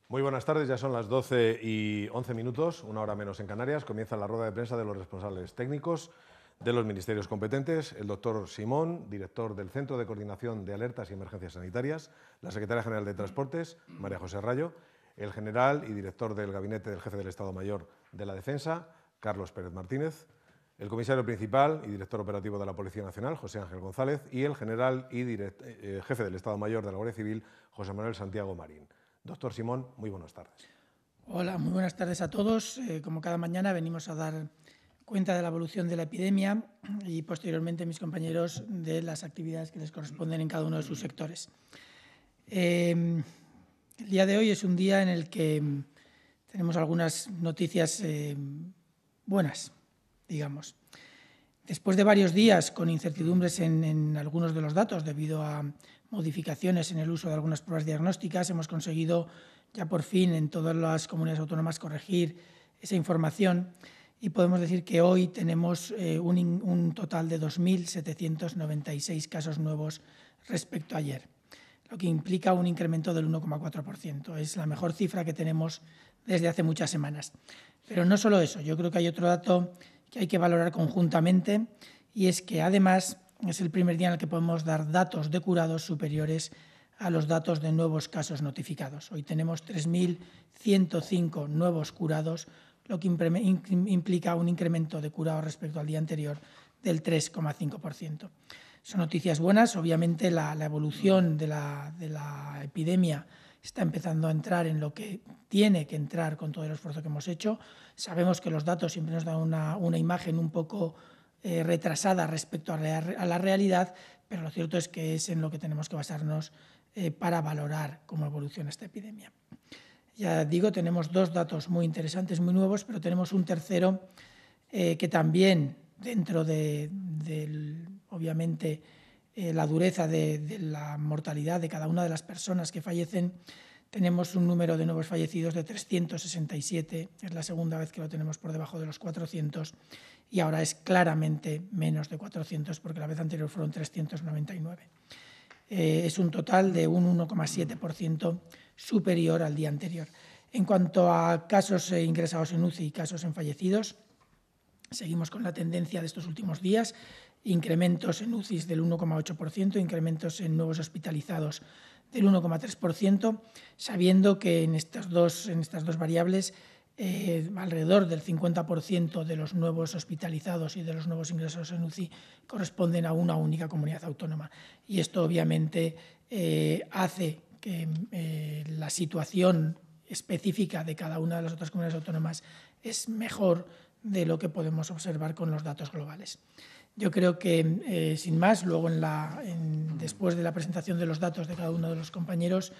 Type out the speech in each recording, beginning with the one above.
Muy buenas tardes, ya son las 12:11, una hora menos en Canarias. Comienza la rueda de prensa de los responsables técnicos de los ministerios competentes, el doctor Simón, director del Centro de Coordinación de Alertas y Emergencias Sanitarias, la secretaria general de Transportes, María José Rayo, el general y director del Gabinete del Jefe del Estado Mayor de la Defensa, Carlos Pérez Martínez, el comisario principal y director operativo de la Policía Nacional, José Ángel González, y el general y jefe del Estado Mayor de la Guardia Civil, José Manuel Santiago Marín. Doctor Simón, muy buenas tardes. Hola, muy buenas tardes a todos. Como cada mañana venimos a dar cuenta de la evolución de la epidemia y posteriormente mis compañeros de las actividades que les corresponden en cada uno de sus sectores. El día de hoy es un día en el que tenemos algunas noticias buenas, digamos. Después de varios días con incertidumbres en algunos de los datos debido a modificaciones en el uso de algunas pruebas diagnósticas, hemos conseguido ya por fin en todas las comunidades autónomas corregir esa información y podemos decir que hoy tenemos un total de 2.796 casos nuevos respecto a ayer, lo que implica un incremento del 1,4%. Es la mejor cifra que tenemos desde hace muchas semanas. Pero no solo eso, yo creo que hay otro dato que hay que valorar conjuntamente y es que además es el primer día en el que podemos dar datos de curados superiores a los datos de nuevos casos notificados. Hoy tenemos 3.105 nuevos curados, lo que implica un incremento de curados respecto al día anterior del 3,5%. Son noticias buenas. Obviamente la evolución de la epidemia está empezando a entrar en lo que tiene que entrar con todo el esfuerzo que hemos hecho. Sabemos que los datos siempre nos dan una imagen un poco retrasada respecto a la realidad, pero lo cierto es que es en lo que tenemos que basarnos para valorar cómo evoluciona esta epidemia. Ya digo, tenemos dos datos muy interesantes, muy nuevos, pero tenemos un tercero que también, dentro de obviamente, la dureza de la mortalidad de cada una de las personas que fallecen, tenemos un número de nuevos fallecidos de 367, es la segunda vez que lo tenemos por debajo de los 400 y ahora es claramente menos de 400 porque la vez anterior fueron 399. Es un total de un 1,7% superior al día anterior. En cuanto a casos ingresados en UCI y casos en fallecidos, seguimos con la tendencia de estos últimos días, incrementos en UCIs del 1,8%, incrementos en nuevos hospitalizados del 1,3%, sabiendo que en estas dos variables alrededor del 50% de los nuevos hospitalizados y de los nuevos ingresados en UCI corresponden a una única comunidad autónoma. Y esto obviamente hace que la situación específica de cada una de las otras comunidades autónomas es mejor de lo que podemos observar con los datos globales. Yo creo que, sin más, luego después de la presentación de los datos de cada uno de los compañeros,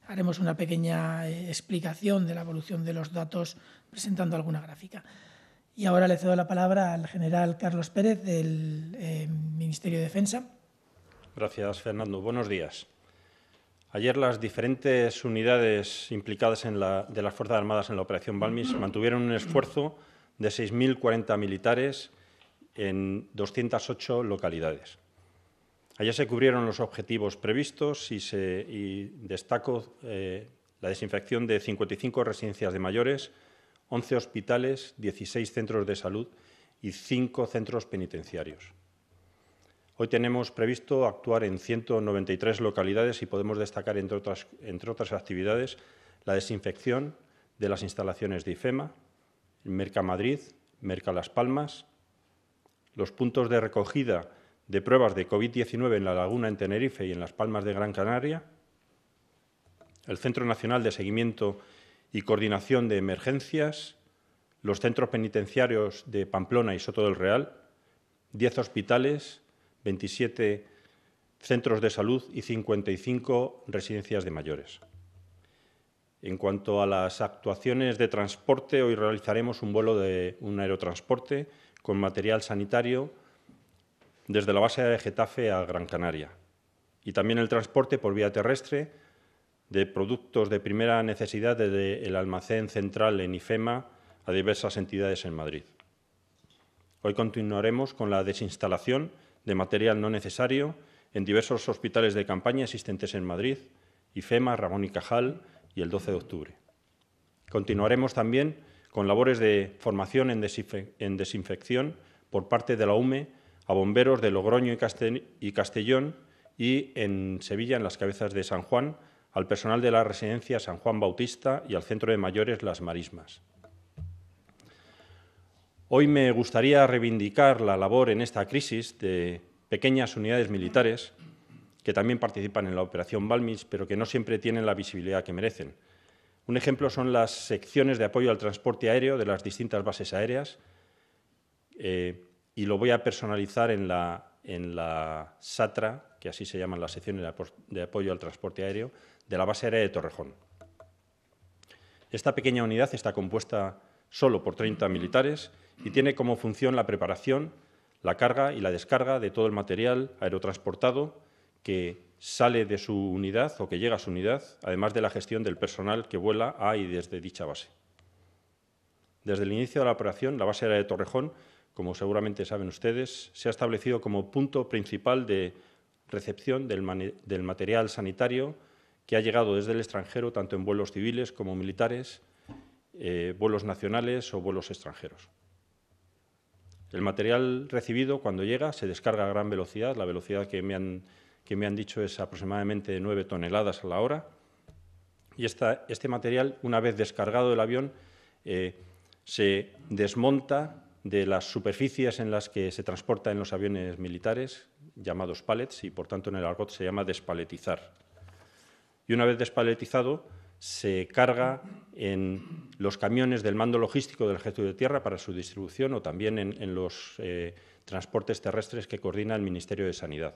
haremos una pequeña explicación de la evolución de los datos presentando alguna gráfica. Y ahora le cedo la palabra al general Carlos Pérez del Ministerio de Defensa. Gracias, Fernando. Buenos días. Ayer las diferentes unidades implicadas de las Fuerzas Armadas en la Operación Balmis mantuvieron un esfuerzo de 6.040 militares en 208 localidades. Ayer se cubrieron los objetivos previstos y destaco la desinfección de 55 residencias de mayores, 11 hospitales, 16 centros de salud y 5 centros penitenciarios. Hoy tenemos previsto actuar en 193 localidades y podemos destacar, entre otras actividades, la desinfección de las instalaciones de IFEMA, Mercamadrid, Mercalas Palmas, los puntos de recogida de pruebas de COVID-19 en La Laguna, en Tenerife y en Las Palmas de Gran Canaria, el Centro Nacional de Seguimiento y Coordinación de Emergencias, los centros penitenciarios de Pamplona y Soto del Real, 10 hospitales, 27 centros de salud y 55 residencias de mayores. En cuanto a las actuaciones de transporte, hoy realizaremos un vuelo de un aerotransporte con material sanitario desde la base de Getafe a Gran Canaria y también el transporte por vía terrestre de productos de primera necesidad desde el almacén central en IFEMA a diversas entidades en Madrid. Hoy continuaremos con la desinstalación de material no necesario en diversos hospitales de campaña existentes en Madrid, IFEMA, Ramón y Cajal y el 12 de octubre. Continuaremos también con labores de formación en desinfección por parte de la UME a bomberos de Logroño y Castellón, y en Sevilla, en las Cabezas de San Juan, al personal de la residencia San Juan Bautista y al Centro de Mayores Las Marismas. Hoy me gustaría reivindicar la labor en esta crisis de pequeñas unidades militares que también participan en la Operación Balmis, pero que no siempre tienen la visibilidad que merecen. Un ejemplo son las secciones de apoyo al transporte aéreo de las distintas bases aéreas, y lo voy a personalizar en la SATRA, que así se llaman las secciones de apoyo al transporte aéreo, de la base aérea de Torrejón. Esta pequeña unidad está compuesta solo por 30 militares y tiene como función la preparación, la carga y la descarga de todo el material aerotransportado que sale de su unidad o que llega a su unidad, además de la gestión del personal que vuela a y desde dicha base. Desde el inicio de la operación, la base aérea de Torrejón, como seguramente saben ustedes, se ha establecido como punto principal de recepción del material sanitario que ha llegado desde el extranjero, tanto en vuelos civiles como militares, vuelos nacionales o vuelos extranjeros. El material recibido, cuando llega, se descarga a gran velocidad. La velocidad que me han dicho es aproximadamente 9 toneladas a la hora. Y este material, una vez descargado del avión, se desmonta de las superficies en las que se transporta en los aviones militares, llamados pallets, y por tanto en el argot se llama despaletizar. Y una vez despaletizado, se carga en los camiones del mando logístico del Ejército de Tierra para su distribución, o también en los transportes terrestres que coordina el Ministerio de Sanidad.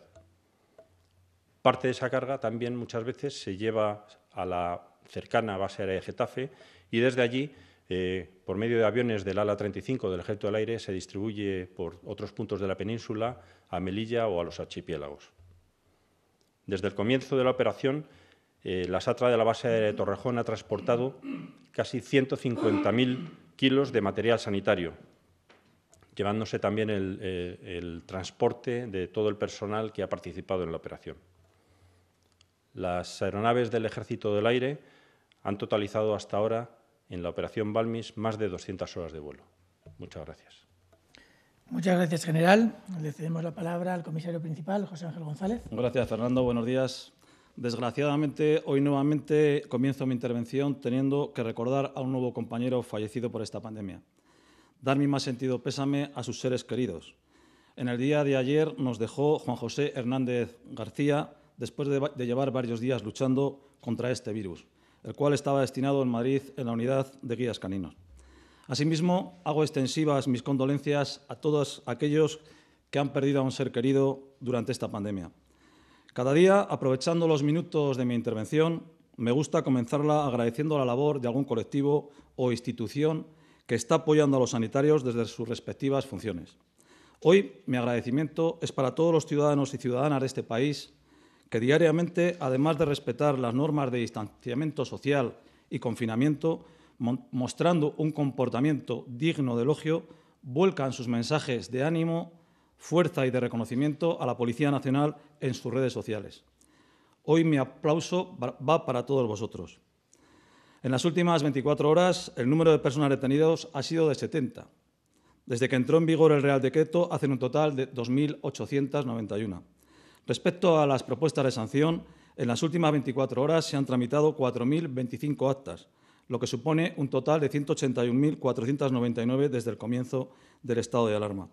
Parte de esa carga también muchas veces se lleva a la cercana base aérea de Getafe, y desde allí, por medio de aviones del ala 35 del Ejército del Aire, se distribuye por otros puntos de la península a Melilla o a los archipiélagos. Desde el comienzo de la operación, la SATRA de la base aérea de Torrejón ha transportado casi 150.000 kilos de material sanitario, llevándose también el transporte de todo el personal que ha participado en la operación. Las aeronaves del Ejército del Aire han totalizado hasta ahora en la operación Balmis más de 200 horas de vuelo. Muchas gracias. Muchas gracias, general. Le cedemos la palabra al comisario principal, José Ángel González. Gracias, Fernando. Buenos días. Desgraciadamente, hoy nuevamente comienzo mi intervención teniendo que recordar a un nuevo compañero fallecido por esta pandemia. Dar mi más sentido pésame a sus seres queridos. En el día de ayer nos dejó Juan José Hernández García después de llevar varios días luchando contra este virus, el cual estaba destinado en Madrid en la unidad de guías caninos. Asimismo, hago extensivas mis condolencias a todos aquellos que han perdido a un ser querido durante esta pandemia. Cada día, aprovechando los minutos de mi intervención, me gusta comenzarla agradeciendo la labor de algún colectivo o institución que está apoyando a los sanitarios desde sus respectivas funciones. Hoy, mi agradecimiento es para todos los ciudadanos y ciudadanas de este país que diariamente, además de respetar las normas de distanciamiento social y confinamiento, mostrando un comportamiento digno de elogio, vuelcan sus mensajes de ánimo, fuerza y de reconocimiento a la Policía Nacional en sus redes sociales. Hoy mi aplauso va para todos vosotros. En las últimas 24 horas, el número de personas detenidas ha sido de 70. Desde que entró en vigor el Real Decreto, hacen un total de 2.891. Respecto a las propuestas de sanción, en las últimas 24 horas se han tramitado 4.025 actas, lo que supone un total de 181.499 desde el comienzo del estado de alarma.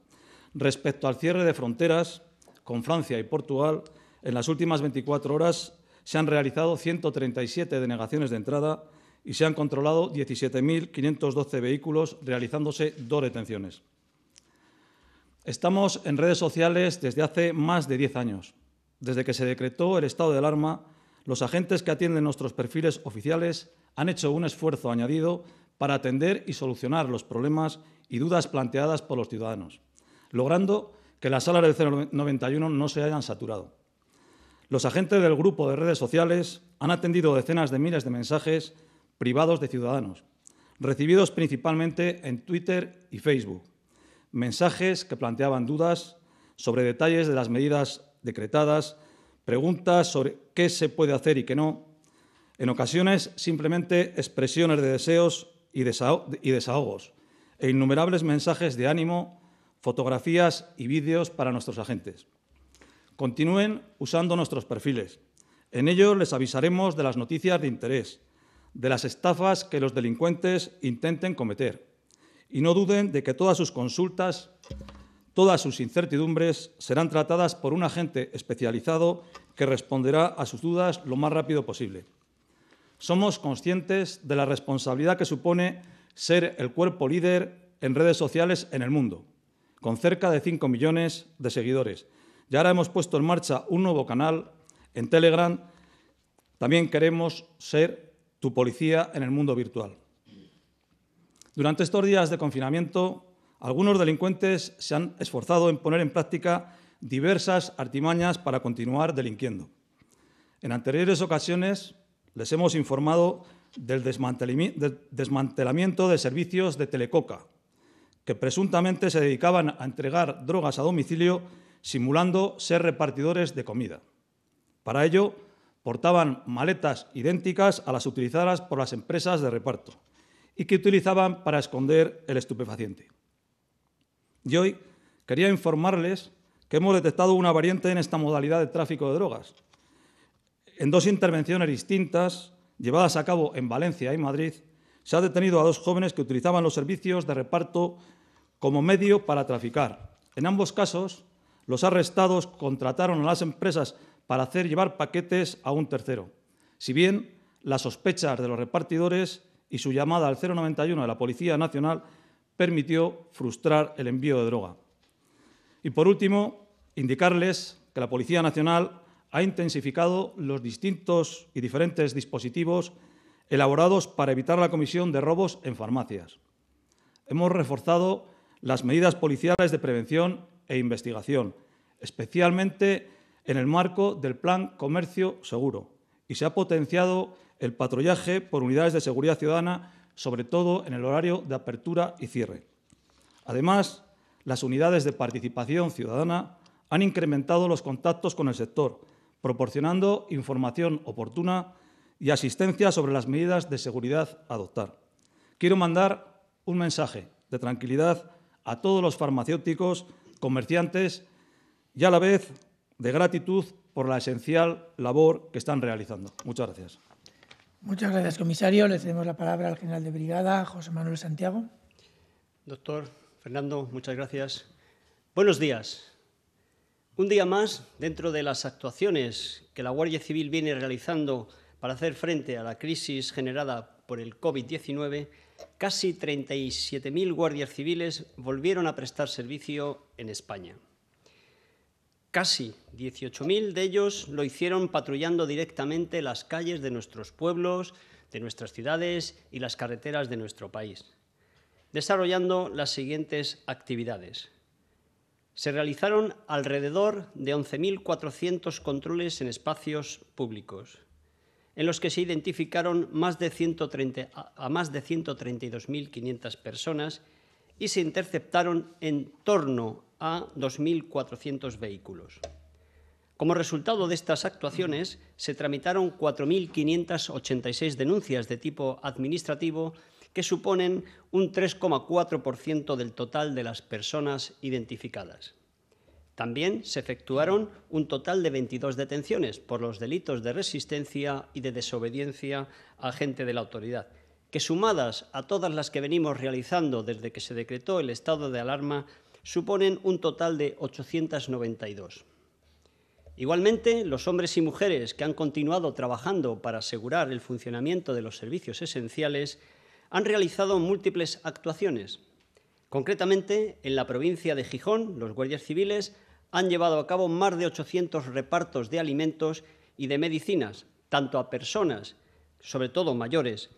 Respecto al cierre de fronteras con Francia y Portugal, en las últimas 24 horas se han realizado 137 denegaciones de entrada y se han controlado 17.512 vehículos, realizándose 2 detenciones. Estamos en redes sociales desde hace más de 10 años. Desde que se decretó el estado de alarma, los agentes que atienden nuestros perfiles oficiales han hecho un esfuerzo añadido para atender y solucionar los problemas y dudas planteadas por los ciudadanos, logrando que las salas del 091 no se hayan saturado. Los agentes del grupo de redes sociales han atendido decenas de miles de mensajes privados de ciudadanos, recibidos principalmente en Twitter y Facebook. Mensajes que planteaban dudas sobre detalles de las medidas decretadas, preguntas sobre qué se puede hacer y qué no, en ocasiones simplemente expresiones de deseos y desahogos, e innumerables mensajes de ánimo, fotografías y vídeos para nuestros agentes. Continúen usando nuestros perfiles. En ellos les avisaremos de las noticias de interés, de las estafas que los delincuentes intenten cometer. Y no duden de que todas sus consultas, todas sus incertidumbres serán tratadas por un agente especializado que responderá a sus dudas lo más rápido posible. Somos conscientes de la responsabilidad que supone ser el cuerpo líder en redes sociales en el mundo, con cerca de 5 millones de seguidores. Y ahora hemos puesto en marcha un nuevo canal en Telegram. También queremos ser tu policía en el mundo virtual. Durante estos días de confinamiento, algunos delincuentes se han esforzado en poner en práctica diversas artimañas para continuar delinquiendo. En anteriores ocasiones les hemos informado del desmantelamiento de servicios de Telecoca, que presuntamente se dedicaban a entregar drogas a domicilio simulando ser repartidores de comida. Para ello, portaban maletas idénticas a las utilizadas por las empresas de reparto y que utilizaban para esconder el estupefaciente. Y hoy quería informarles que hemos detectado una variante en esta modalidad de tráfico de drogas. En 2 intervenciones distintas, llevadas a cabo en Valencia y Madrid, se ha detenido a 2 jóvenes que utilizaban los servicios de reparto como medio para traficar. En ambos casos, los arrestados contrataron a las empresas para hacer llevar paquetes a un tercero. Si bien las sospechas de los repartidores y su llamada al 091 de la Policía Nacional permitió frustrar el envío de droga. Y por último, indicarles que la Policía Nacional ha intensificado los distintos y diferentes dispositivos elaborados para evitar la comisión de robos en farmacias. Hemos reforzado las medidas policiales de prevención e investigación, especialmente en el marco del Plan Comercio Seguro, y se ha potenciado el patrullaje por unidades de seguridad ciudadana, sobre todo en el horario de apertura y cierre. Además, las unidades de participación ciudadana han incrementado los contactos con el sector, proporcionando información oportuna y asistencia sobre las medidas de seguridad a adoptar. Quiero mandar un mensaje de tranquilidad a todos los farmacéuticos, comerciantes y a la vez de gratitud por la esencial labor que están realizando. Muchas gracias. Muchas gracias, comisario. Le cedemos la palabra al general de brigada, José Manuel Santiago. Doctor Fernando, muchas gracias. Buenos días. Un día más, dentro de las actuaciones que la Guardia Civil viene realizando para hacer frente a la crisis generada por el COVID-19, casi 37.000 guardias civiles volvieron a prestar servicio en España. Casi 18.000 de ellos lo hicieron patrullando directamente las calles de nuestros pueblos, de nuestras ciudades y las carreteras de nuestro país, desarrollando las siguientes actividades. Se realizaron alrededor de 11.400 controles en espacios públicos, en los que se identificaron a más de 132.500 personas y se interceptaron en torno a 2.400 vehículos. Como resultado de estas actuaciones, se tramitaron 4.586 denuncias de tipo administrativo que suponen un 3,4% del total de las personas identificadas. También se efectuaron un total de 22 detenciones por los delitos de resistencia y de desobediencia a agente de la autoridad, que sumadas a todas las que venimos realizando desde que se decretó el estado de alarma, suponen un total de 892. Igualmente, los hombres y mujeres que han continuado trabajando para asegurar el funcionamiento de los servicios esenciales han realizado múltiples actuaciones. Concretamente, en la provincia de Gijón, los guardias civiles han llevado a cabo más de 800 repartos de alimentos y de medicinas, tanto a personas, sobre todo mayores,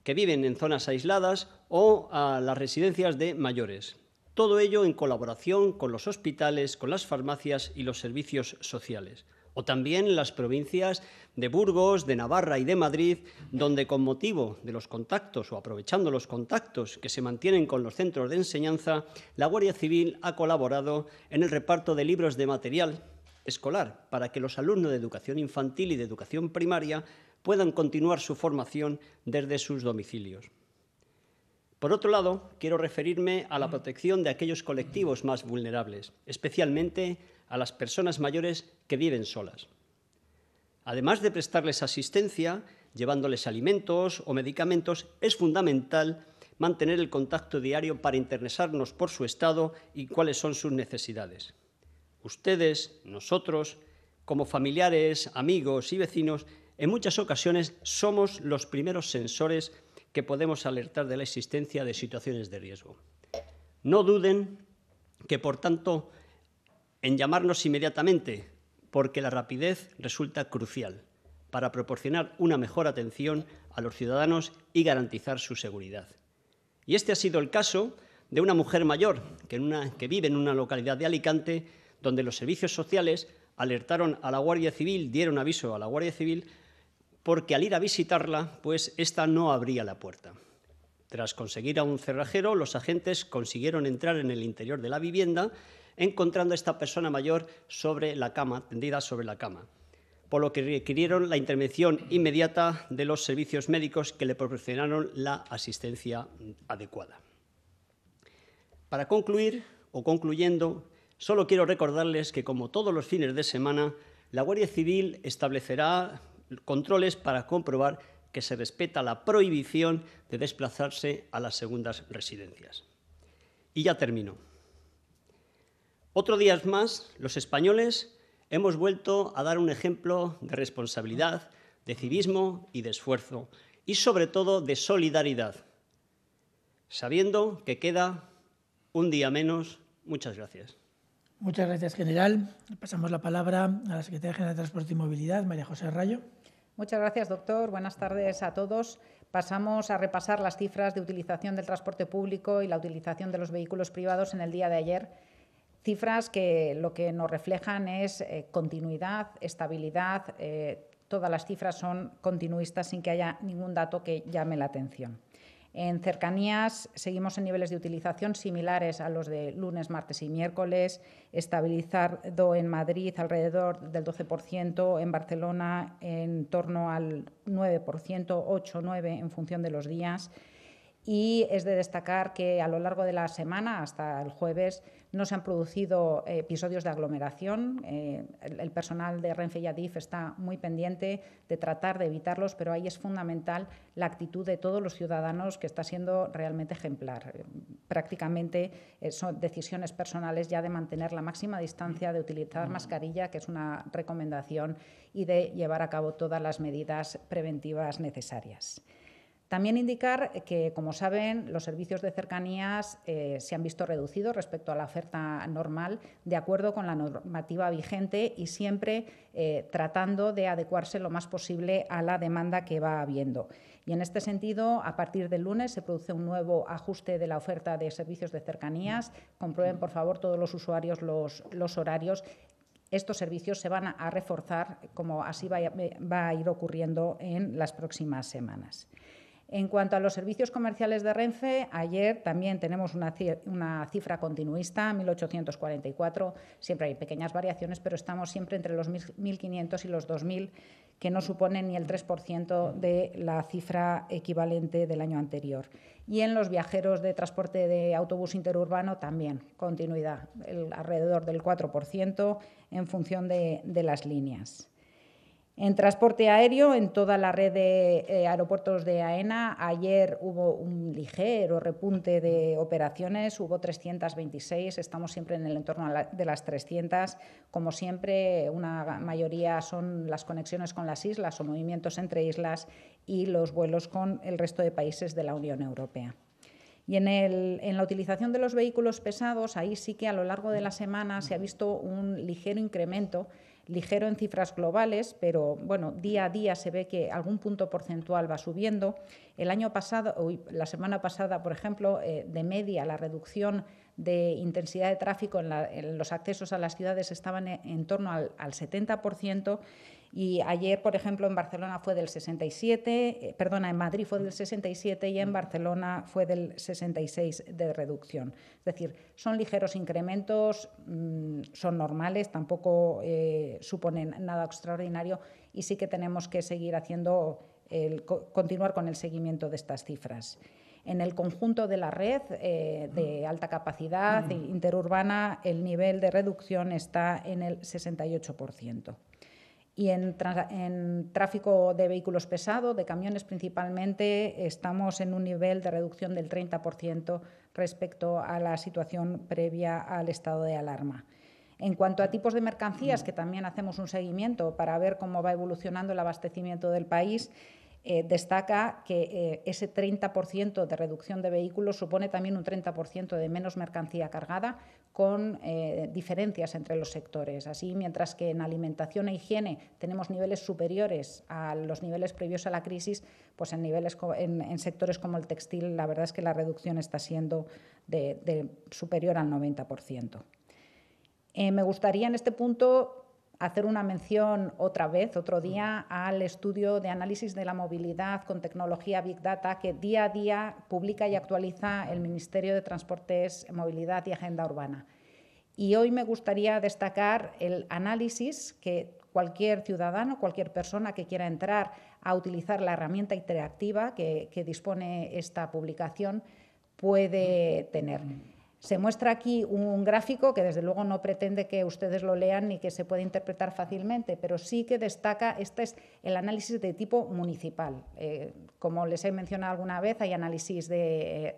que viven en zonas aisladas o a las residencias de mayores. Todo ello en colaboración con los hospitales, con las farmacias y los servicios sociales. O también en las provincias de Burgos, de Navarra y de Madrid, donde con motivo de los contactos o aprovechando los contactos que se mantienen con los centros de enseñanza, la Guardia Civil ha colaborado en el reparto de libros de material escolar para que los alumnos de educación infantil y de educación primaria puedan continuar su formación desde sus domicilios. Por otro lado, quiero referirme a la protección de aquellos colectivos más vulnerables, especialmente a las personas mayores que viven solas. Además de prestarles asistencia, llevándoles alimentos o medicamentos, es fundamental mantener el contacto diario para interesarnos por su estado y cuáles son sus necesidades. Ustedes, nosotros, como familiares, amigos y vecinos, en muchas ocasiones somos los primeros sensores que podemos alertar de la existencia de situaciones de riesgo. No duden que, por tanto, en llamarnos inmediatamente, porque la rapidez resulta crucial para proporcionar una mejor atención a los ciudadanos y garantizar su seguridad. Y este ha sido el caso de una mujer mayor que vive en una localidad de Alicante, donde los servicios sociales alertaron a la Guardia Civil, dieron aviso a la Guardia Civil, porque al ir a visitarla, pues ésta no abría la puerta. Tras conseguir a un cerrajero, los agentes consiguieron entrar en el interior de la vivienda, encontrando a esta persona mayor sobre la cama, tendida sobre la cama, por lo que requirieron la intervención inmediata de los servicios médicos que le proporcionaron la asistencia adecuada. Para concluir, o concluyendo, solo quiero recordarles que, como todos los fines de semana, la Guardia Civil establecerá controles para comprobar que se respeta la prohibición de desplazarse a las segundas residencias. Y ya termino. Otro día más, los españoles hemos vuelto a dar un ejemplo de responsabilidad, de civismo y de esfuerzo, y sobre todo de solidaridad, sabiendo que queda un día menos. Muchas gracias. Muchas gracias, general. Pasamos la palabra a la secretaria general de Transporte y Movilidad, María José Rayo. Muchas gracias, doctor. Buenas tardes a todos. Pasamos a repasar las cifras de utilización del transporte público y la utilización de los vehículos privados en el día de ayer. Cifras que lo que nos reflejan es continuidad, estabilidad. Todas las cifras son continuistas sin que haya ningún dato que llame la atención. En cercanías seguimos en niveles de utilización similares a los de lunes, martes y miércoles, estabilizado en Madrid alrededor del 12%, en Barcelona en torno al 9%, 8-9% en función de los días. Y es de destacar que a lo largo de la semana, hasta el jueves, no se han producido episodios de aglomeración. El personal de Renfe y Adif está muy pendiente de tratar de evitarlos, pero ahí es fundamental la actitud de todos los ciudadanos, que está siendo realmente ejemplar. Prácticamente son decisiones personales ya de mantener la máxima distancia, de utilizar mascarilla, que es una recomendación, y de llevar a cabo todas las medidas preventivas necesarias. También indicar que, como saben, los servicios de cercanías se han visto reducidos respecto a la oferta normal, de acuerdo con la normativa vigente y siempre tratando de adecuarse lo más posible a la demanda que va habiendo. Y en este sentido, a partir del lunes se produce un nuevo ajuste de la oferta de servicios de cercanías. Comprueben, por favor, todos los usuarios los horarios. Estos servicios se van a reforzar, como así va a ir ocurriendo en las próximas semanas. En cuanto a los servicios comerciales de Renfe, ayer también tenemos una cifra continuista, 1.844. Siempre hay pequeñas variaciones, pero estamos siempre entre los 1.500 y los 2.000, que no suponen ni el 3% de la cifra equivalente del año anterior. Y en los viajeros de transporte de autobús interurbano también, continuidad, alrededor del 4% en función de las líneas. En transporte aéreo, en toda la red de aeropuertos de AENA, ayer hubo un ligero repunte de operaciones, hubo 326, estamos siempre en el entorno de las 300. Como siempre, una mayoría son las conexiones con las islas o movimientos entre islas y los vuelos con el resto de países de la Unión Europea. Y en la utilización de los vehículos pesados, ahí sí que a lo largo de la semana se ha visto un ligero incremento, ligero en cifras globales, pero bueno, día a día se ve que algún punto porcentual va subiendo. La semana pasada, por ejemplo, de media, la reducción de intensidad de tráfico en los accesos a las ciudades estaban en torno al 70%. Y ayer, por ejemplo, en Barcelona fue del 67, en Madrid fue del 67 y en Barcelona fue del 66 de reducción. Es decir, son ligeros incrementos, son normales, tampoco suponen nada extraordinario y sí que tenemos que seguir continuar con el seguimiento de estas cifras. En el conjunto de la red de alta capacidad interurbana, el nivel de reducción está en el 68%. Y en tráfico de vehículos pesados, de camiones principalmente, estamos en un nivel de reducción del 30% respecto a la situación previa al estado de alarma. En cuanto a tipos de mercancías, que también hacemos un seguimiento para ver cómo va evolucionando el abastecimiento del país, destaca que ese 30% de reducción de vehículos supone también un 30% de menos mercancía cargada, con diferencias entre los sectores. Así, mientras que en alimentación e higiene tenemos niveles superiores a los niveles previos a la crisis, pues en sectores como el textil la verdad es que la reducción está siendo superior al 90%. Me gustaría en este punto hacer una mención otra vez, otro día, al estudio de análisis de la movilidad con tecnología Big Data que día a día publica y actualiza el Ministerio de Transportes, Movilidad y Agenda Urbana. Y hoy me gustaría destacar el análisis que cualquier ciudadano, cualquier persona que quiera entrar a utilizar la herramienta interactiva que dispone esta publicación puede tener. Se muestra aquí un gráfico que desde luego no pretende que ustedes lo lean ni que se pueda interpretar fácilmente, pero sí que destaca, este es el análisis de tipo municipal. Como les he mencionado alguna vez, hay análisis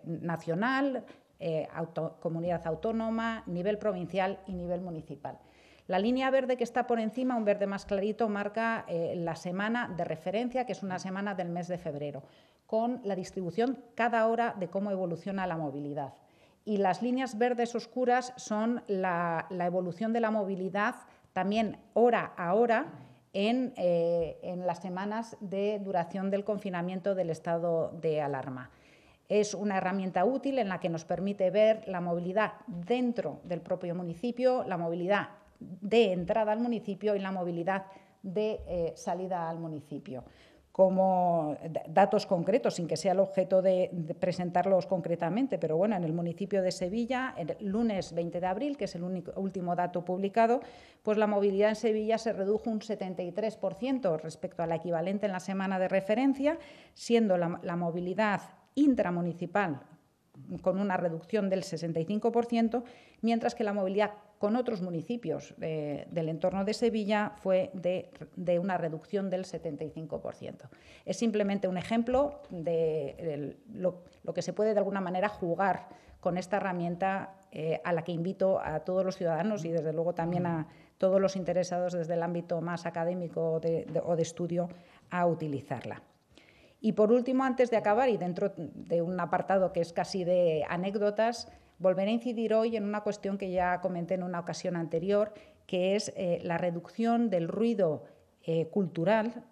nacional, comunidad autónoma, nivel provincial y nivel municipal. La línea verde que está por encima, un verde más clarito, marca la semana de referencia, que es una semana del mes de febrero, con la distribución cada hora de cómo evoluciona la movilidad. Y las líneas verdes oscuras son la evolución de la movilidad también hora a hora en las semanas de duración del confinamiento del estado de alarma. Es una herramienta útil en la que nos permite ver la movilidad dentro del propio municipio, la movilidad de entrada al municipio y la movilidad de salida al municipio. Como datos concretos, sin que sea el objeto de presentarlos concretamente, pero bueno, en el municipio de Sevilla, el lunes 20 de abril, que es el último dato publicado, pues la movilidad en Sevilla se redujo un 73% respecto a la equivalente en la semana de referencia, siendo la movilidad intramunicipal con una reducción del 65%, mientras que la movilidad con otros municipios del entorno de Sevilla fue de una reducción del 75%. Es simplemente un ejemplo de lo que se puede de alguna manera jugar con esta herramienta a la que invito a todos los ciudadanos y desde luego también a todos los interesados desde el ámbito más académico o de estudio a utilizarla. Y por último, antes de acabar y dentro de un apartado que es casi de anécdotas, volveré a incidir hoy en una cuestión que ya comenté en una ocasión anterior, que es la reducción del ruido cultural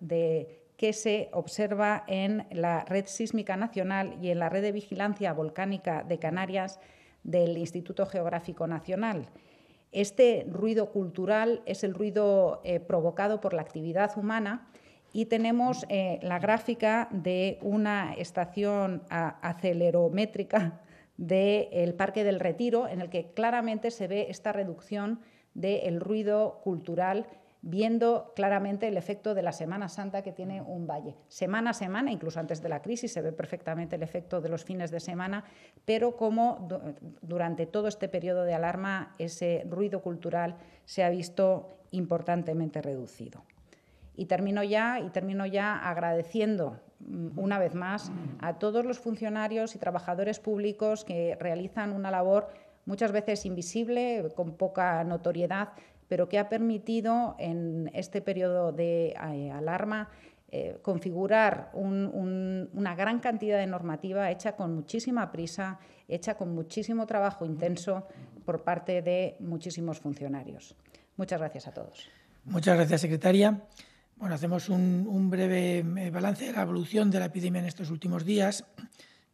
que se observa en la Red Sísmica Nacional y en la Red de Vigilancia Volcánica de Canarias del Instituto Geográfico Nacional. Este ruido cultural es el ruido provocado por la actividad humana y tenemos la gráfica de una estación acelerométrica del Parque del Retiro, en el que claramente se ve esta reducción del ruido cultural, viendo claramente el efecto de la Semana Santa que tiene un valle. Semana a semana, incluso antes de la crisis, se ve perfectamente el efecto de los fines de semana, pero como durante todo este periodo de alarma ese ruido cultural se ha visto importantemente reducido. Y termino ya agradeciendo una vez más a todos los funcionarios y trabajadores públicos que realizan una labor muchas veces invisible, con poca notoriedad, pero que ha permitido en este periodo de alarma configurar una gran cantidad de normativa hecha con muchísima prisa, hecha con muchísimo trabajo intenso por parte de muchísimos funcionarios. Muchas gracias a todos. Muchas gracias, secretaria. Bueno, hacemos un breve balance de la evolución de la epidemia en estos últimos días.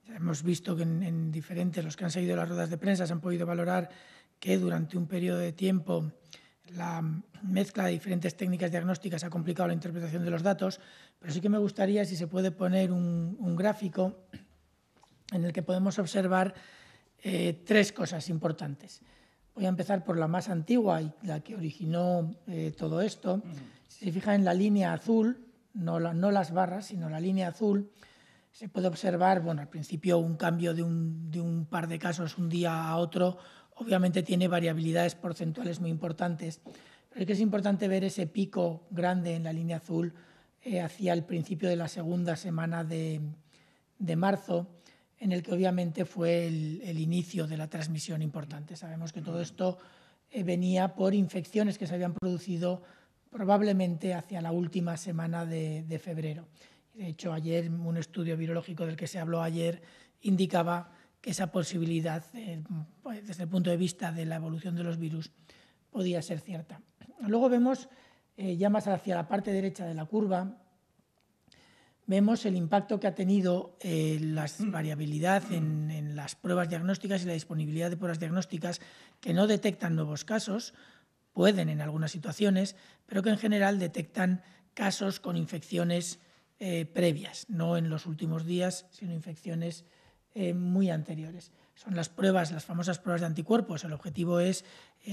Ya hemos visto que en diferentes, los que han seguido las ruedas de prensa, se han podido valorar que durante un periodo de tiempo la mezcla de diferentes técnicas diagnósticas ha complicado la interpretación de los datos, pero sí que me gustaría, si se puede poner un gráfico en el que podemos observar tres cosas importantes. Voy a empezar por la más antigua y la que originó todo esto. Si se fijan en la línea azul, no las barras, sino la línea azul, Se puede observar, bueno, al principio un cambio de un par de casos un día a otro, obviamente tiene variabilidades porcentuales muy importantes, pero es que es importante ver ese pico grande en la línea azul hacia el principio de la segunda semana de marzo, en el que obviamente fue el inicio de la transmisión importante. Sabemos que todo esto venía por infecciones que se habían producido probablemente hacia la última semana de febrero. De hecho, ayer un estudio virológico del que se habló ayer indicaba que esa posibilidad, desde el punto de vista de la evolución de los virus, podía ser cierta. Luego vemos, ya más hacia la parte derecha de la curva, vemos el impacto que ha tenido la variabilidad en las pruebas diagnósticas y la disponibilidad de pruebas diagnósticas que no detectan nuevos casos, pueden en algunas situaciones, pero que en general detectan casos con infecciones previas, no en los últimos días, sino infecciones muy anteriores. Son las pruebas, las famosas pruebas de anticuerpos. El objetivo es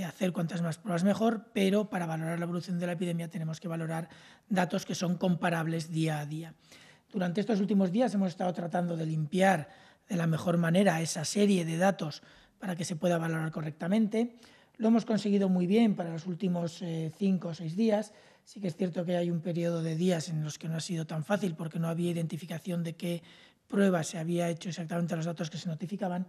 hacer cuantas más pruebas mejor, pero para valorar la evolución de la epidemia tenemos que valorar datos que son comparables día a día. Durante estos últimos días hemos estado tratando de limpiar de la mejor manera esa serie de datos para que se pueda valorar correctamente. Lo hemos conseguido muy bien para los últimos 5 o 6 días. Sí que es cierto que hay un periodo de días en los que no ha sido tan fácil porque no había identificación de qué pruebas se había hecho exactamente a los datos que se notificaban,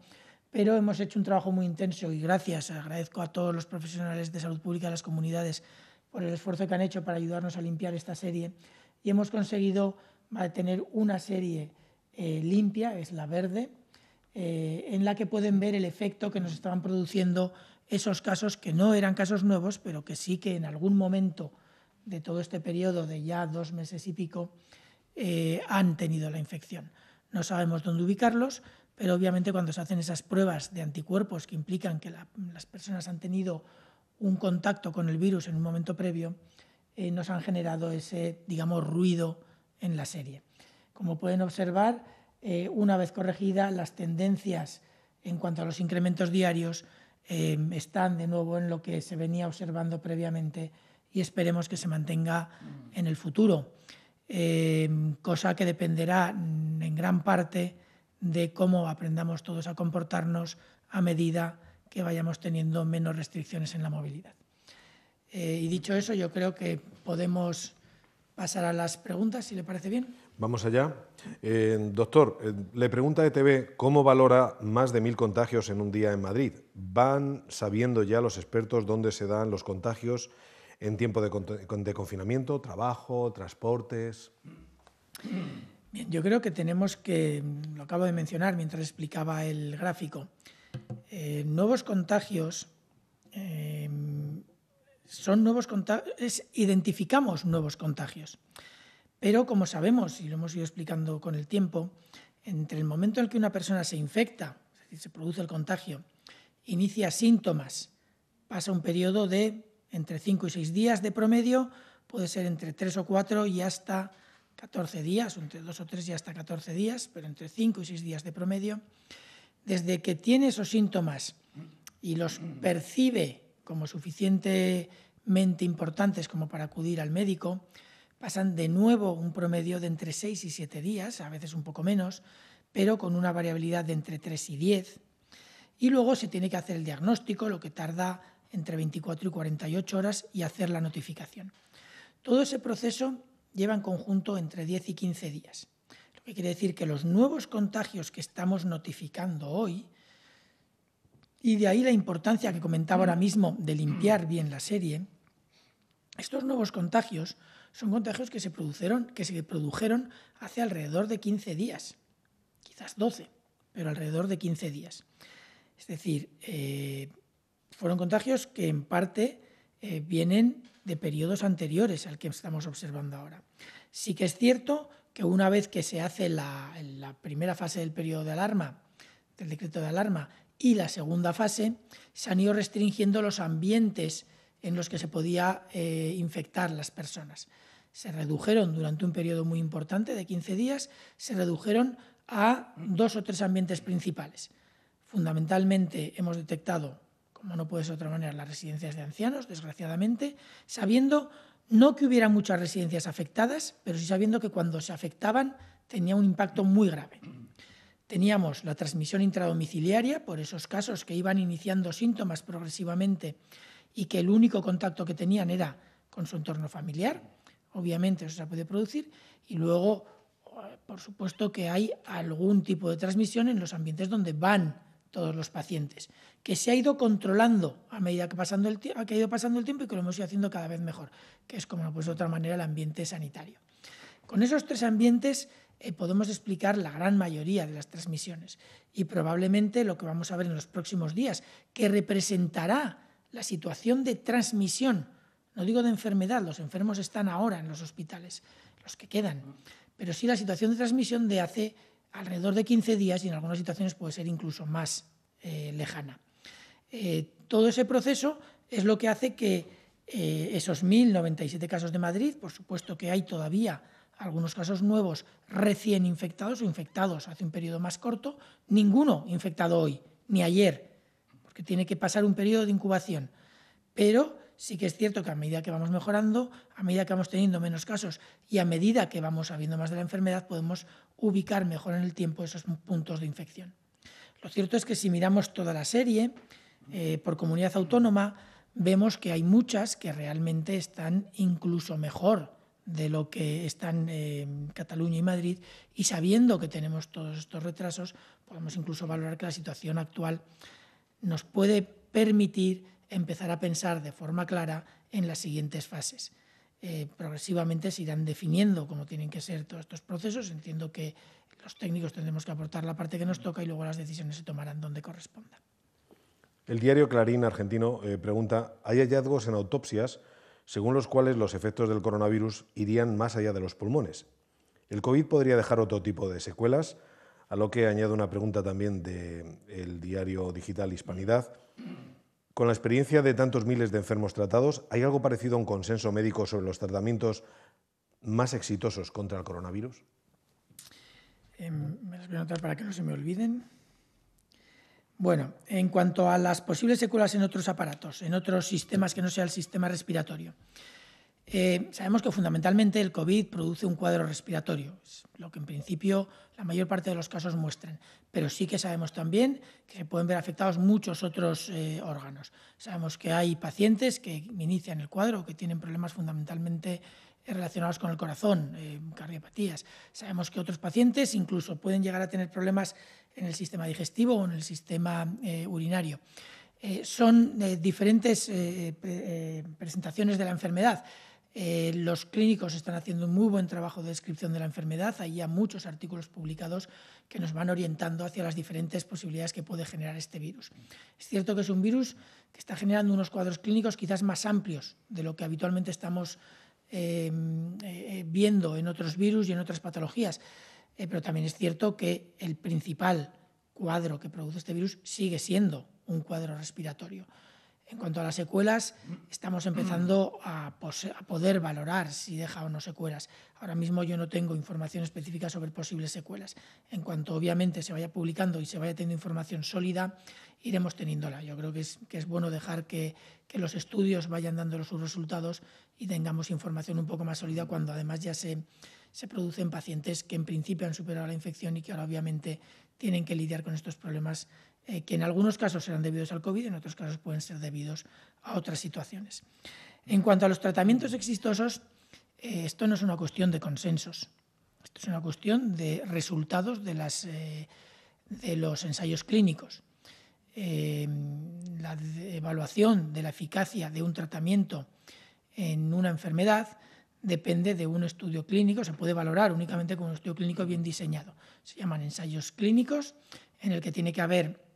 pero hemos hecho un trabajo muy intenso y agradezco a todos los profesionales de salud pública de las comunidades por el esfuerzo que han hecho para ayudarnos a limpiar esta serie y hemos conseguido tener una serie limpia, es la verde, en la que pueden ver el efecto que nos estaban produciendo esos casos que no eran casos nuevos, pero que sí que en algún momento de todo este periodo de ya 2 meses y pico han tenido la infección. No sabemos dónde ubicarlos, pero obviamente cuando se hacen esas pruebas de anticuerpos que implican que las personas han tenido un contacto con el virus en un momento previo, nos han generado ese, digamos, ruido en la serie. Como pueden observar, una vez corregida, las tendencias en cuanto a los incrementos diarios están de nuevo en lo que se venía observando previamente y esperemos que se mantenga en el futuro, cosa que dependerá en gran parte de cómo aprendamos todos a comportarnos a medida que vayamos teniendo menos restricciones en la movilidad. Y dicho eso, yo creo que podemos pasar a las preguntas, si le parece bien. Vamos allá. Doctor, le pregunta ETV cómo valora más de 1000 contagios en un día en Madrid. ¿Van sabiendo ya los expertos dónde se dan los contagios en tiempo de confinamiento, trabajo, transportes? Bien, yo creo que tenemos que, lo acabo de mencionar mientras explicaba el gráfico, nuevos contagios son nuevos contagios, identificamos nuevos contagios. Pero como sabemos, y lo hemos ido explicando con el tiempo, entre el momento en el que una persona se infecta, es decir, se produce el contagio, inicia síntomas, pasa un periodo de entre 5 y 6 días de promedio, puede ser entre 3 o 4 y hasta 14 días, o entre 2 o 3 y hasta 14 días, pero entre 5 y 6 días de promedio. Desde que tiene esos síntomas y los percibe como suficientemente importantes como para acudir al médico, pasan de nuevo un promedio de entre 6 y 7 días, a veces un poco menos, pero con una variabilidad de entre 3 y 10. Y luego se tiene que hacer el diagnóstico, lo que tarda entre 24 y 48 horas, y hacer la notificación. Todo ese proceso lleva en conjunto entre 10 y 15 días. Lo que quiere decir que los nuevos contagios que estamos notificando hoy, y de ahí la importancia que comentaba ahora mismo de limpiar bien la serie, estos nuevos contagios son contagios que se produjeron hace alrededor de 15 días, quizás 12, pero alrededor de 15 días. Es decir, fueron contagios que en parte vienen de periodos anteriores al que estamos observando ahora. Sí que es cierto que una vez que se hace la primera fase del periodo de alarma, del decreto de alarma, y la segunda fase, se han ido restringiendo los ambientes en los que se podía infectar las personas. Se redujeron durante un periodo muy importante de 15 días, se redujeron a 2 o 3 ambientes principales. Fundamentalmente hemos detectado, como no puede ser de otra manera, las residencias de ancianos, desgraciadamente, sabiendo No que hubiera muchas residencias afectadas, pero sí sabiendo que cuando se afectaban tenía un impacto muy grave. Teníamos la transmisión intradomiciliaria por esos casos que iban iniciando síntomas progresivamente y que el único contacto que tenían era con su entorno familiar. Obviamente eso se puede producir. Y luego, por supuesto, que hay algún tipo de transmisión en los ambientes donde van todos los pacientes, que se ha ido controlando a medida que ha ido pasando el tiempo y que lo hemos ido haciendo cada vez mejor, que es, como no puede ser de otra manera, el ambiente sanitario. Con esos tres ambientes podemos explicar la gran mayoría de las transmisiones y probablemente lo que vamos a ver en los próximos días, que representará la situación de transmisión, no digo de enfermedad, los enfermos están ahora en los hospitales, los que quedan, pero sí la situación de transmisión de hace alrededor de 15 días y en algunas situaciones puede ser incluso más lejana. Todo ese proceso es lo que hace que esos 1.097 casos de Madrid, por supuesto que hay todavía algunos casos nuevos recién infectados o infectados hace un periodo más corto, ninguno infectado hoy, ni ayer, porque tiene que pasar un periodo de incubación. Pero sí que es cierto que a medida que vamos mejorando, a medida que vamos teniendo menos casos y a medida que vamos sabiendo más de la enfermedad, podemos ubicar mejor en el tiempo esos puntos de infección. Lo cierto es que si miramos toda la serie, por comunidad autónoma, vemos que hay muchas que realmente están incluso mejor de lo que están en Cataluña y Madrid, y sabiendo que tenemos todos estos retrasos, podemos incluso valorar que la situación actual nos puede permitir empezar a pensar de forma clara en las siguientes fases. Progresivamente se irán definiendo cómo tienen que ser todos estos procesos. Entiendo que los técnicos tendremos que aportar la parte que nos toca y luego las decisiones se tomarán donde corresponda. El diario Clarín argentino pregunta: ¿hay hallazgos en autopsias según los cuales los efectos del coronavirus irían más allá de los pulmones? ¿El COVID podría dejar otro tipo de secuelas? A lo que añado una pregunta también del diario digital Hispanidad. Con la experiencia de tantos miles de enfermos tratados, ¿hay algo parecido a un consenso médico sobre los tratamientos más exitosos contra el coronavirus? Me las voy a anotar para que no se me olviden. Bueno, en cuanto a las posibles secuelas en otros aparatos, en otros sistemas que no sea el sistema respiratorio, sabemos que fundamentalmente el COVID produce un cuadro respiratorio, es lo que en principio la mayor parte de los casos muestran, pero sí que sabemos también que se pueden ver afectados muchos otros órganos. Sabemos que hay pacientes que inician el cuadro, que tienen problemas fundamentalmente relacionados con el corazón, cardiopatías. Sabemos que otros pacientes incluso pueden llegar a tener problemas en el sistema digestivo o en el sistema urinario. Son diferentes presentaciones de la enfermedad. Los clínicos están haciendo un muy buen trabajo de descripción de la enfermedad. Hay ya muchos artículos publicados que nos van orientando hacia las diferentes posibilidades que puede generar este virus. Es cierto que es un virus que está generando unos cuadros clínicos quizás más amplios de lo que habitualmente estamos viendo en otros virus y en otras patologías, pero también es cierto que el principal cuadro que produce este virus sigue siendo un cuadro respiratorio. En cuanto a las secuelas, estamos empezando a poder valorar si deja o no secuelas. Ahora mismo yo no tengo información específica sobre posibles secuelas. En cuanto obviamente se vaya publicando y se vaya teniendo información sólida, iremos teniéndola. Yo creo que es bueno dejar que los estudios vayan dando sus resultados y tengamos información un poco más sólida cuando además ya se producen pacientes que en principio han superado la infección y que ahora obviamente tienen que lidiar con estos problemas que en algunos casos serán debidos al COVID, en otros casos pueden ser debidos a otras situaciones. En cuanto a los tratamientos exitosos, esto no es una cuestión de consensos, esto es una cuestión de resultados de los ensayos clínicos. La evaluación de la eficacia de un tratamiento en una enfermedad depende de un estudio clínico, se puede valorar únicamente con un estudio clínico bien diseñado. Se llaman ensayos clínicos, en el que tiene que haber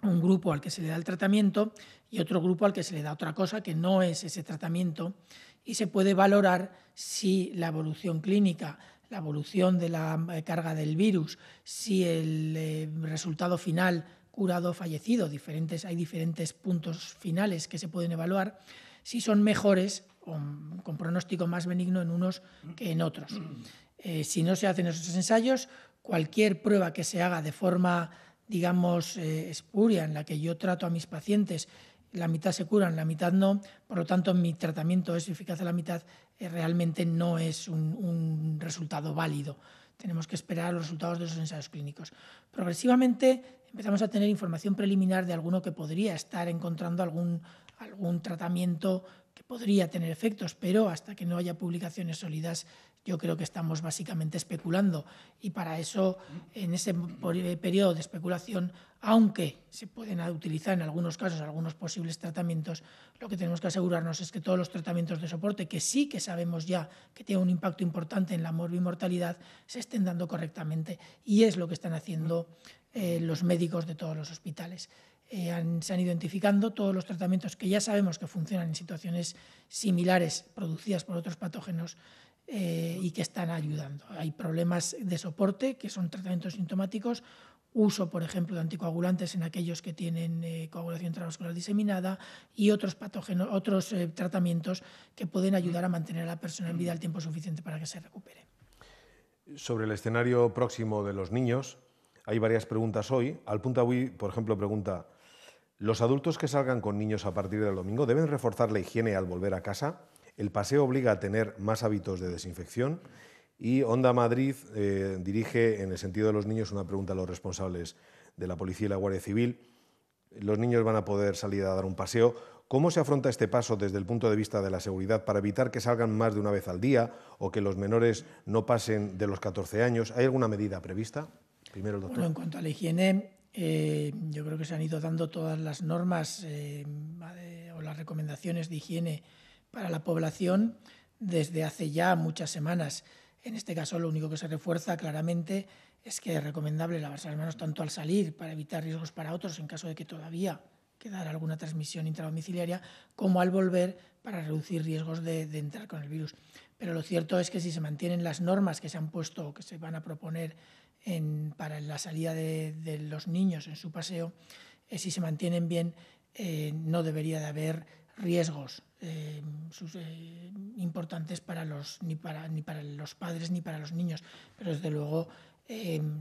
un grupo al que se le da el tratamiento y otro grupo al que se le da otra cosa que no es ese tratamiento, y se puede valorar si la evolución clínica, la evolución de la carga del virus, si el resultado final curado o fallecido, hay diferentes puntos finales que se pueden evaluar, si son mejores con pronóstico más benigno en unos que en otros. Si no se hacen esos ensayos, cualquier prueba que se haga de forma, digamos, espuria, en la que yo trato a mis pacientes la mitad se curan, la mitad no, por lo tanto mi tratamiento es eficaz a la mitad, realmente no es un resultado válido. Tenemos que esperar los resultados de esos ensayos clínicos. Progresivamente empezamos a tener información preliminar de alguno que podría estar encontrando algún tratamiento que podría tener efectos, pero hasta que no haya publicaciones sólidas yo creo que estamos básicamente especulando, y para eso, en ese periodo de especulación, aunque se pueden utilizar en algunos casos algunos posibles tratamientos, lo que tenemos que asegurarnos es que todos los tratamientos de soporte, que sí que sabemos ya que tienen un impacto importante en la morbimortalidad, se estén dando correctamente, y es lo que están haciendo los médicos de todos los hospitales. Se han identificando todos los tratamientos que ya sabemos que funcionan en situaciones similares producidas por otros patógenos y que están ayudando. Hay problemas de soporte, que son tratamientos sintomáticos, uso, por ejemplo, de anticoagulantes en aquellos que tienen coagulación intravascular diseminada, y otros patógenos, otros tratamientos que pueden ayudar a mantener a la persona en vida el tiempo suficiente para que se recupere. Sobre el escenario próximo de los niños, hay varias preguntas hoy. Al Punt Avui, por ejemplo, pregunta: ¿los adultos que salgan con niños a partir del domingo deben reforzar la higiene al volver a casa? ¿El paseo obliga a tener más hábitos de desinfección? Y Onda Madrid dirige, en el sentido de los niños, una pregunta a los responsables de la Policía y la Guardia Civil. Los niños van a poder salir a dar un paseo. ¿Cómo se afronta este paso desde el punto de vista de la seguridad para evitar que salgan más de una vez al día o que los menores no pasen de los 14 años? ¿Hay alguna medida prevista? Primero el doctor. Bueno, en cuanto a la higiene, yo creo que se han ido dando todas las normas o las recomendaciones de higiene para la población desde hace ya muchas semanas. En este caso, lo único que se refuerza claramente es que es recomendable lavarse las manos tanto al salir para evitar riesgos para otros en caso de que todavía quedara alguna transmisión intradomiciliaria, como al volver para reducir riesgos de entrar con el virus. Pero lo cierto es que si se mantienen las normas que se han puesto o que se van a proponer para la salida de los niños en su paseo, si se mantienen bien, no debería de haber riesgos importantes ni para los padres ni para los niños, pero desde luego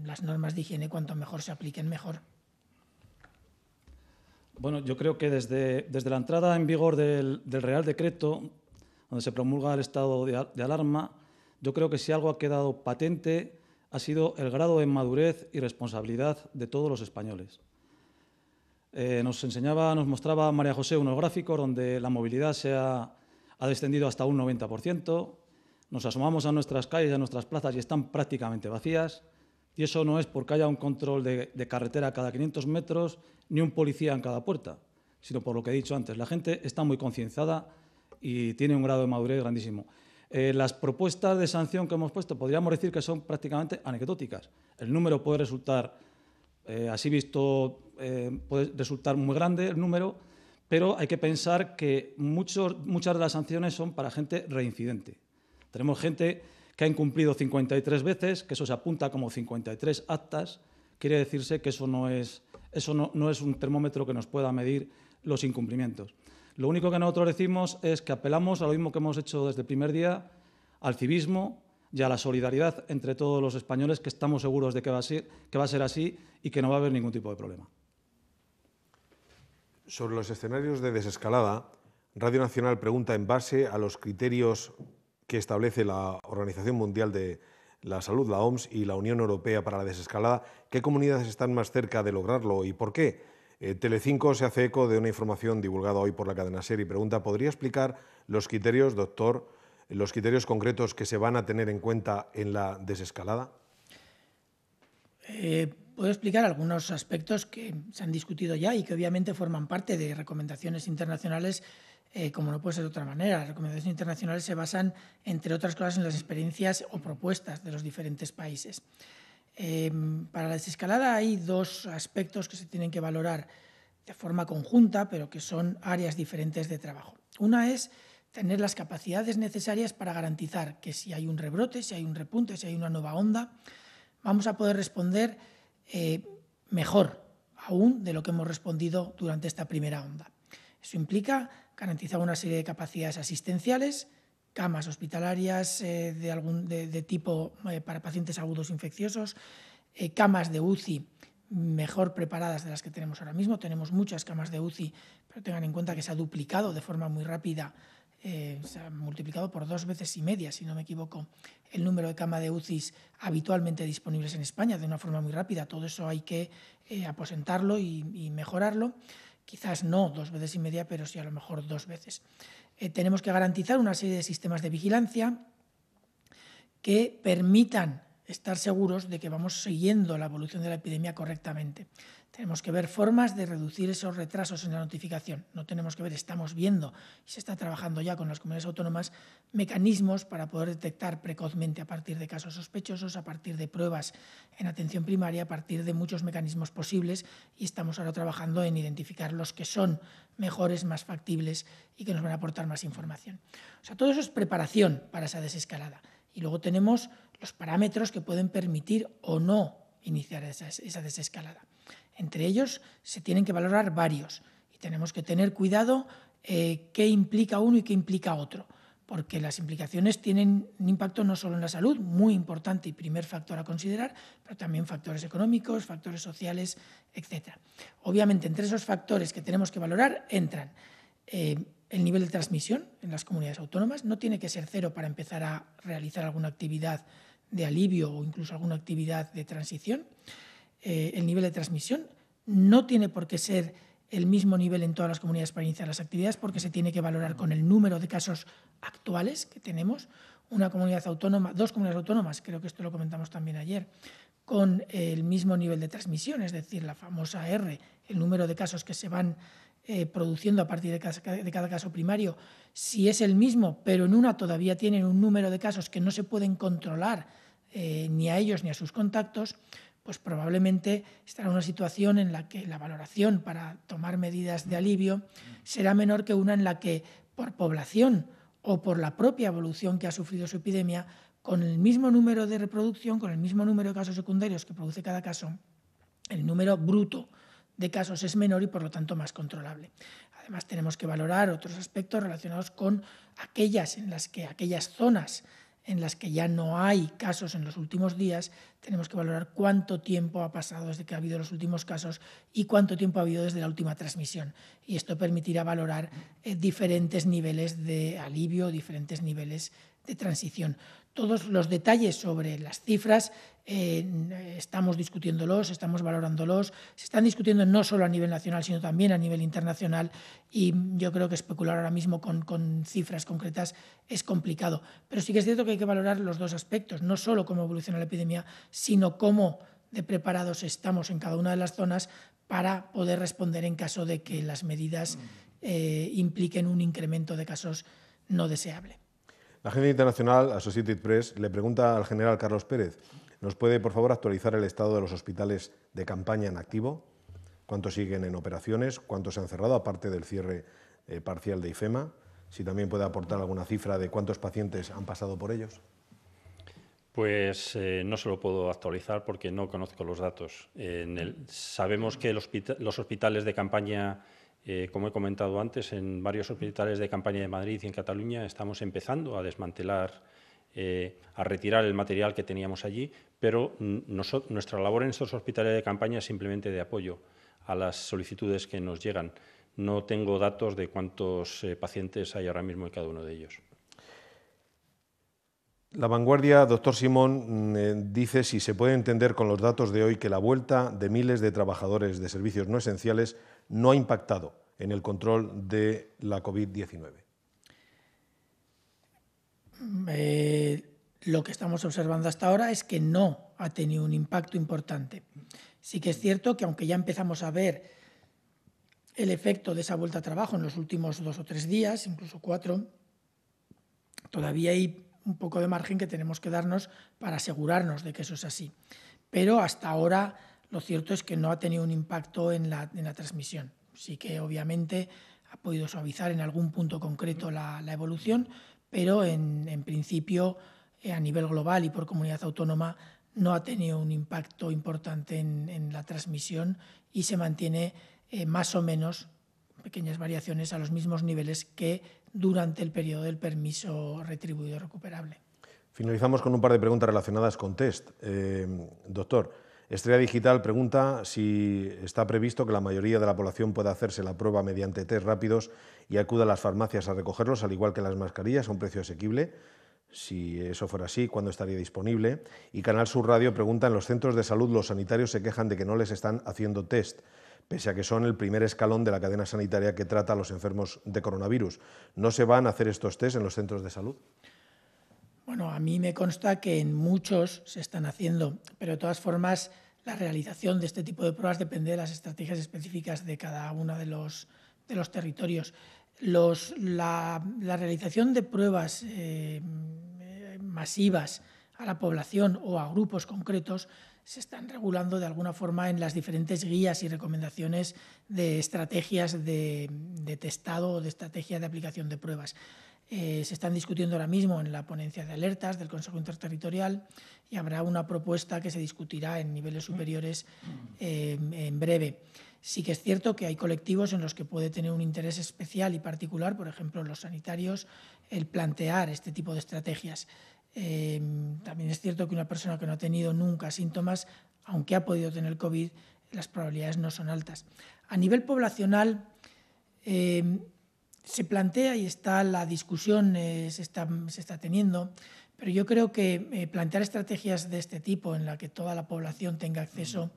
las normas de higiene cuanto mejor se apliquen mejor. Bueno, yo creo que desde la entrada en vigor del Real Decreto, donde se promulga el estado de alarma, yo creo que si algo ha quedado patente ha sido el grado de madurez y responsabilidad de todos los españoles. Nos mostraba María José unos gráficos donde la movilidad ha descendido hasta un 90%, nos asomamos a nuestras calles, a nuestras plazas y están prácticamente vacías, y eso no es porque haya un control de carretera cada 500 metros ni un policía en cada puerta, sino por lo que he dicho antes. La gente está muy concienciada y tiene un grado de madurez grandísimo. Las propuestas de sanción que hemos puesto podríamos decir que son prácticamente anecdóticas. El número puede resultar, así visto, puede resultar muy grande el número, pero hay que pensar que muchas de las sanciones son para gente reincidente. Tenemos gente que ha incumplido 53 veces, que eso se apunta como 53 actas. Quiere decirse que eso no es un termómetro que nos pueda medir los incumplimientos. Lo único que nosotros decimos es que apelamos a lo mismo que hemos hecho desde el primer día, al civismo y a la solidaridad entre todos los españoles, que estamos seguros de que va a ser así y que no va a haber ningún tipo de problema. Sobre los escenarios de desescalada, Radio Nacional pregunta, en base a los criterios que establece la Organización Mundial de la Salud, la OMS, y la Unión Europea para la desescalada, ¿qué comunidades están más cerca de lograrlo y por qué? Telecinco se hace eco de una información divulgada hoy por la cadena SER y pregunta, ¿podría explicar los criterios, doctor, los criterios concretos que se van a tener en cuenta en la desescalada? Puedo explicar algunos aspectos que se han discutido ya y que obviamente forman parte de recomendaciones internacionales, como no puede ser de otra manera. Las recomendaciones internacionales se basan, entre otras cosas, en las experiencias o propuestas de los diferentes países. Para la desescalada hay dos aspectos que se tienen que valorar de forma conjunta, pero que son áreas diferentes de trabajo. Una es tener las capacidades necesarias para garantizar que si hay un rebrote, si hay un repunte, si hay una nueva onda, vamos a poder responder mejor aún de lo que hemos respondido durante esta primera onda. Eso implica garantizar una serie de capacidades asistenciales, camas hospitalarias de tipo para pacientes agudos infecciosos, camas de UCI mejor preparadas de las que tenemos ahora mismo. Tenemos muchas camas de UCI, pero tengan en cuenta que se ha duplicado de forma muy rápida, se ha multiplicado por 2,5 veces, si no me equivoco, el número de camas de UCI habitualmente disponibles en España de una forma muy rápida. Todo eso hay que aposentarlo y mejorarlo. Quizás no 2,5 veces, pero sí a lo mejor 2 veces. Tenemos que garantizar una serie de sistemas de vigilancia que permitan estar seguros de que vamos siguiendo la evolución de la epidemia correctamente. Tenemos que ver formas de reducir esos retrasos en la notificación. No tenemos que ver, estamos viendo y se está trabajando ya con las comunidades autónomas mecanismos para poder detectar precozmente a partir de casos sospechosos, a partir de pruebas en atención primaria, a partir de muchos mecanismos posibles, y estamos ahora trabajando en identificar los que son mejores, más factibles y que nos van a aportar más información. O sea, todo eso es preparación para esa desescalada. Y luego tenemos los parámetros que pueden permitir o no iniciar esa desescalada. Entre ellos se tienen que valorar varios y tenemos que tener cuidado qué implica uno y qué implica otro, porque las implicaciones tienen un impacto no solo en la salud, muy importante y primer factor a considerar, pero también factores económicos, factores sociales, etc. Obviamente, entre esos factores que tenemos que valorar entran el nivel de transmisión en las comunidades autónomas. No tiene que ser 0 para empezar a realizar alguna actividad de alivio o incluso alguna actividad de transición. El nivel de transmisión no tiene por qué ser el mismo nivel en todas las comunidades para iniciar las actividades, porque se tiene que valorar con el número de casos actuales que tenemos. Una comunidad autónoma, 2 comunidades autónomas, creo que esto lo comentamos también ayer, con el mismo nivel de transmisión, es decir, la famosa R, el número de casos que se van produciendo a partir de cada caso primario, si es el mismo, pero en una todavía tienen un número de casos que no se pueden controlar ni a ellos ni a sus contactos, pues probablemente estará en una situación en la que la valoración para tomar medidas de alivio será menor que una en la que, por población o por la propia evolución que ha sufrido su epidemia, con el mismo número de reproducción, con el mismo número de casos secundarios que produce cada caso, el número bruto de casos es menor y por lo tanto más controlable. Además, tenemos que valorar otros aspectos relacionados con aquellas zonas en las que ya no hay casos en los últimos días. Tenemos que valorar cuánto tiempo ha pasado desde que ha habido los últimos casos y cuánto tiempo ha habido desde la última transmisión. Y esto permitirá valorar diferentes niveles de alivio, diferentes niveles de transición. Todos los detalles sobre las cifras estamos discutiéndolos, estamos valorándolos, se están discutiendo no solo a nivel nacional, sino también a nivel internacional, y yo creo que especular ahora mismo con cifras concretas es complicado. Pero sí que es cierto que hay que valorar los dos aspectos, no solo cómo evoluciona la epidemia, sino cómo de preparados estamos en cada una de las zonas para poder responder en caso de que las medidas impliquen un incremento de casos no deseable. La agencia internacional Associated Press le pregunta al general Carlos Pérez, ¿nos puede por favor actualizar el estado de los hospitales de campaña en activo? ¿Cuántos siguen en operaciones? ¿Cuántos se han cerrado aparte del cierre parcial de IFEMA? Si también puede aportar alguna cifra de cuántos pacientes han pasado por ellos. Pues no se lo puedo actualizar porque no conozco los datos. Sabemos que los hospitales de campaña, como he comentado antes, en varios hospitales de campaña de Madrid y en Cataluña estamos empezando a desmantelar, a retirar el material que teníamos allí, pero nuestra labor en estos hospitales de campaña es simplemente de apoyo a las solicitudes que nos llegan. No tengo datos de cuántos pacientes hay ahora mismo en cada uno de ellos. La Vanguardia, doctor Simón, dice si se puede entender con los datos de hoy que la vuelta de miles de trabajadores de servicios no esenciales no ha impactado en el control de la COVID-19. Lo que estamos observando hasta ahora es que no ha tenido un impacto importante. Sí que es cierto que aunque ya empezamos a ver el efecto de esa vuelta a trabajo en los últimos 2 o 3 días, incluso 4, todavía hay un poco de margen que tenemos que darnos para asegurarnos de que eso es así. Pero hasta ahora lo cierto es que no ha tenido un impacto en la transmisión. Sí que obviamente ha podido suavizar en algún punto concreto la evolución, pero en principio a nivel global y por comunidad autónoma no ha tenido un impacto importante en la transmisión y se mantiene más o menos, pequeñas variaciones, a los mismos niveles que durante el periodo del permiso retribuido recuperable. Finalizamos con un par de preguntas relacionadas con test. Doctor, Estrella Digital pregunta si está previsto que la mayoría de la población pueda hacerse la prueba mediante test rápidos y acuda a las farmacias a recogerlos, al igual que las mascarillas, a un precio asequible. Si eso fuera así, ¿cuándo estaría disponible? Y Canal Sur Radio pregunta, en los centros de salud los sanitarios se quejan de que no les están haciendo test, pese a que son el primer escalón de la cadena sanitaria que trata a los enfermos de coronavirus. ¿No se van a hacer estos test en los centros de salud? Bueno, a mí me consta que en muchos se están haciendo, pero de todas formas la realización de este tipo de pruebas depende de las estrategias específicas de cada uno de los territorios. La realización de pruebas masivas a la población o a grupos concretos se están regulando de alguna forma en las diferentes guías y recomendaciones de estrategias de testado o de estrategia de aplicación de pruebas. Se están discutiendo ahora mismo en la ponencia de alertas del Consejo Interterritorial y habrá una propuesta que se discutirá en niveles superiores en breve. Sí que es cierto que hay colectivos en los que puede tener un interés especial y particular, por ejemplo, los sanitarios, el plantear este tipo de estrategias. También es cierto que una persona que no ha tenido nunca síntomas, aunque ha podido tener COVID, las probabilidades no son altas. A nivel poblacional, se plantea y está la discusión, se está teniendo, pero yo creo que plantear estrategias de este tipo en la que toda la población tenga acceso,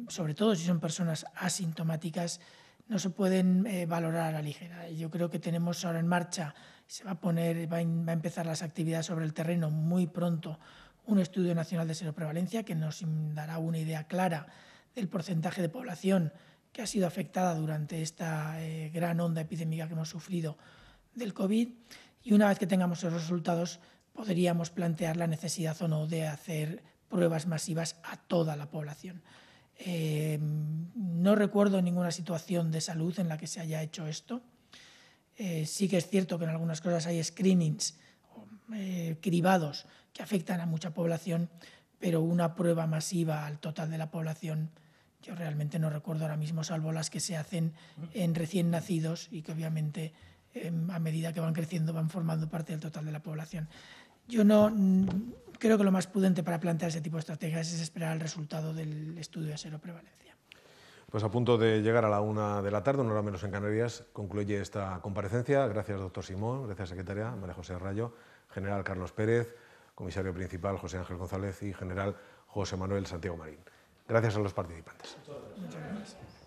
sobre todo si son personas asintomáticas, no se pueden valorar a la ligera. Yo creo que tenemos ahora en marcha, va a empezar las actividades sobre el terreno muy pronto, un estudio nacional de seroprevalencia que nos dará una idea clara del porcentaje de población que ha sido afectada durante esta gran onda epidémica que hemos sufrido del COVID, y una vez que tengamos esos resultados podríamos plantear la necesidad o no de hacer pruebas masivas a toda la población. No recuerdo ninguna situación de salud en la que se haya hecho esto. Sí que es cierto que en algunas cosas hay screenings cribados que afectan a mucha población, pero una prueba masiva al total de la población yo realmente no recuerdo ahora mismo, salvo las que se hacen en recién nacidos y que obviamente a medida que van creciendo van formando parte del total de la población. Yo no creo que lo más prudente para plantear ese tipo de estrategias es esperar el resultado del estudio de seroprevalencia. Pues a punto de llegar a la 1 de la tarde, una hora menos en Canarias, concluye esta comparecencia. Gracias, doctor Simón, gracias, secretaria María José Rayo, general Carlos Pérez, comisario principal José Ángel González y general José Manuel Santiago Marín. Gracias a los participantes. Muchas gracias.